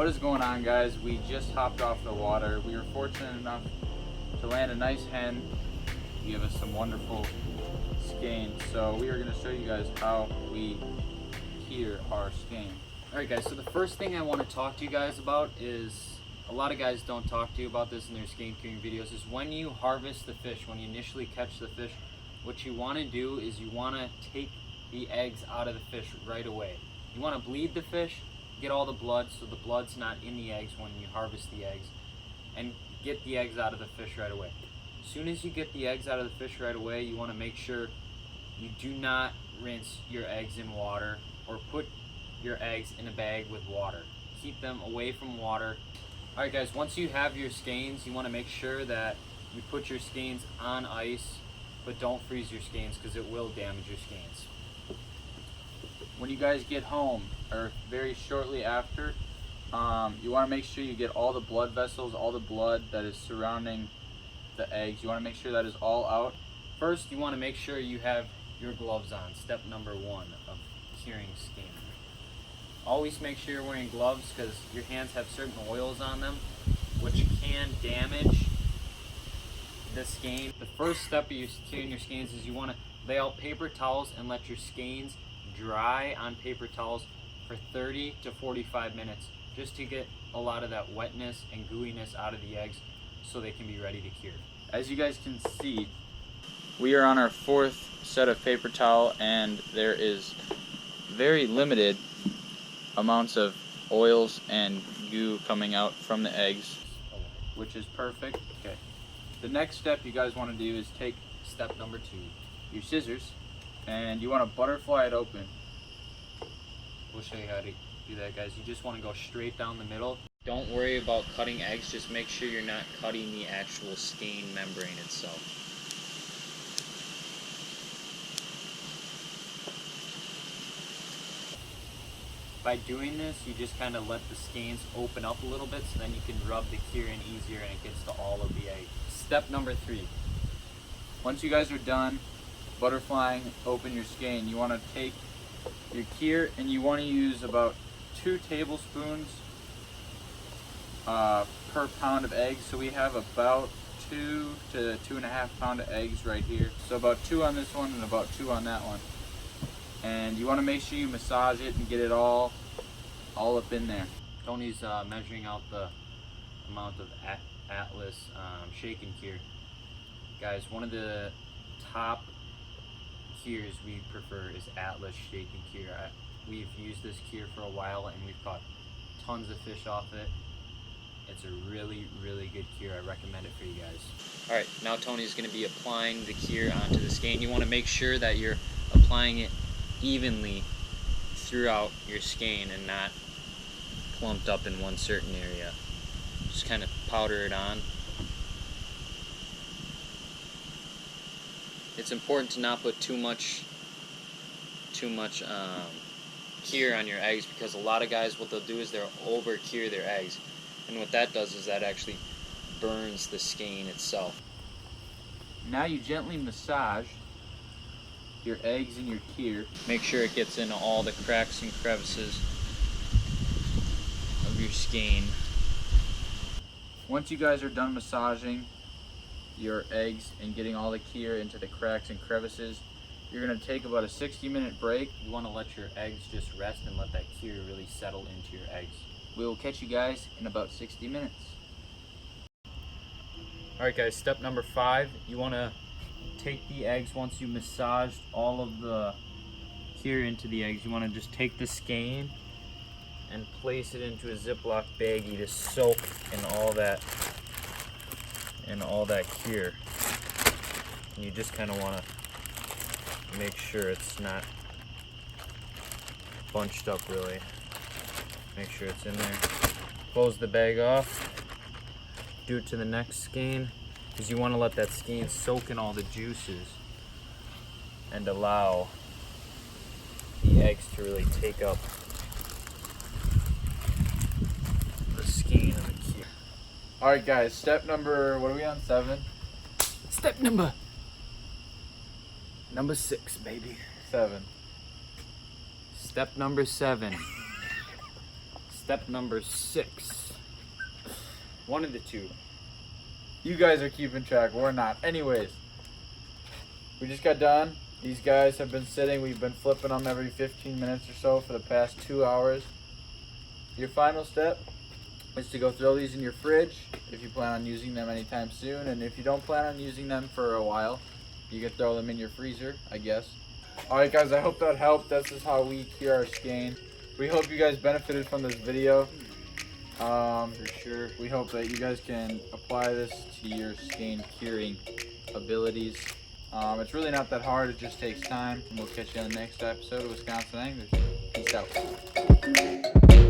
What is going on, guys? We just hopped off the water. We were fortunate enough to land a nice hen to give us some wonderful skein. So we are going to show you guys how we keer our skein. Alright guys, so the first thing I want to talk to you guys about is, a lot of guys don't talk to you about this in their skein keering videos, is when you harvest the fish, when you initially catch the fish, what you want to do is you want to take the eggs out of the fish right away. You want to bleed the fish, get all the blood so the blood's not in the eggs when you harvest the eggs, and get the eggs out of the fish right away. As soon as you get the eggs out of the fish right away, you want to make sure you do not rinse your eggs in water or put your eggs in a bag with water. Keep them away from water. Alright guys, once you have your skeins, you want to make sure that you put your skeins on ice, but don't freeze your skeins because it will damage your skeins. When you guys get home, or very shortly after, you want to make sure you get all the blood vessels, all the blood that is surrounding the eggs. You want to make sure that is all out. First, you want to make sure you have your gloves on. Step number 1 of keering skein. Always make sure you're wearing gloves because your hands have certain oils on them which can damage the skein. The first step of keering your skeins is you want to lay out paper towels and let your skeins dry on paper towels for 30 to 45 minutes just to get a lot of that wetness and gooiness out of the eggs so they can be ready to cure. As you guys can see, we are on our 4th set of paper towel and there is very limited amounts of oils and goo coming out from the eggs, which is perfect. Okay. The next step you guys want to do is take step number 2. Your scissors and you want to butterfly it open. We'll show you how to do that, guys. You just want to go straight down the middle. Don't worry about cutting eggs, just make sure you're not cutting the actual skein membrane itself. By doing this, you just kind of let the skeins open up a little bit so then you can rub the keer in easier and it gets to all of the egg. Step number 3. Once you guys are done butterflying open your skein, you want to take your keer and you want to use about 2 tablespoons per pound of eggs. So we have about 2 to 2.5 pound of eggs right here. So about 2 on this one and about 2 on that one. And you want to make sure you massage it and get it all up in there. Tony's measuring out the amount of Atlas shake and keer. Guys, one of the top keers we prefer is Atlas shake and keer. We've used this keer for a while and we've caught tons of fish off it. It's a really, really good keer. I recommend it for you guys. Alright, now Tony's going to be applying the keer onto the skein. You want to make sure that you're applying it evenly throughout your skein and not clumped up in one certain area. Just kind of powder it on. It's important to not put too much keer on your eggs because a lot of guys, what they'll do is they'll over keer their eggs, and what that does is that actually burns the skein itself. Now you gently massage your eggs and your keer. Make sure it gets into all the cracks and crevices of your skein. Once you guys are done massaging your eggs and getting all the keer into the cracks and crevices, you're going to take about a 60-minute break. You want to let your eggs just rest and let that keer really settle into your eggs. We will catch you guys in about 60 minutes. Alright guys, step number 5, you want to take the eggs once you massaged all of the keer into the eggs. You want to just take the skein and place it into a Ziploc baggie to soak in all that keer. And you just kind of want to make sure it's not bunched up really. Make sure it's in there. Close the bag off. Do it to the next skein, because you want to let that skein soak in all the juices and allow the eggs to really take up the skein and the keer. Alright guys, step number, what are we on, 7? Step number 6, baby. 7. Step number 7. step number 6. One of the two. You guys are keeping track. We're not. Anyways, we just got done. These guys have been sitting. We've been flipping them every 15 minutes or so for the past 2 hours. Your final step is to go throw these in your fridge if you plan on using them anytime soon. And if you don't plan on using them for a while, you can throw them in your freezer, I guess. Alright guys, I hope that helped. This is how we cure our skein. We hope you guys benefited from this video. For sure. We hope that you guys can apply this to your skein curing abilities. It's really not that hard, it just takes time. And we'll catch you on the next episode of Wisconsin Anglers. Peace out.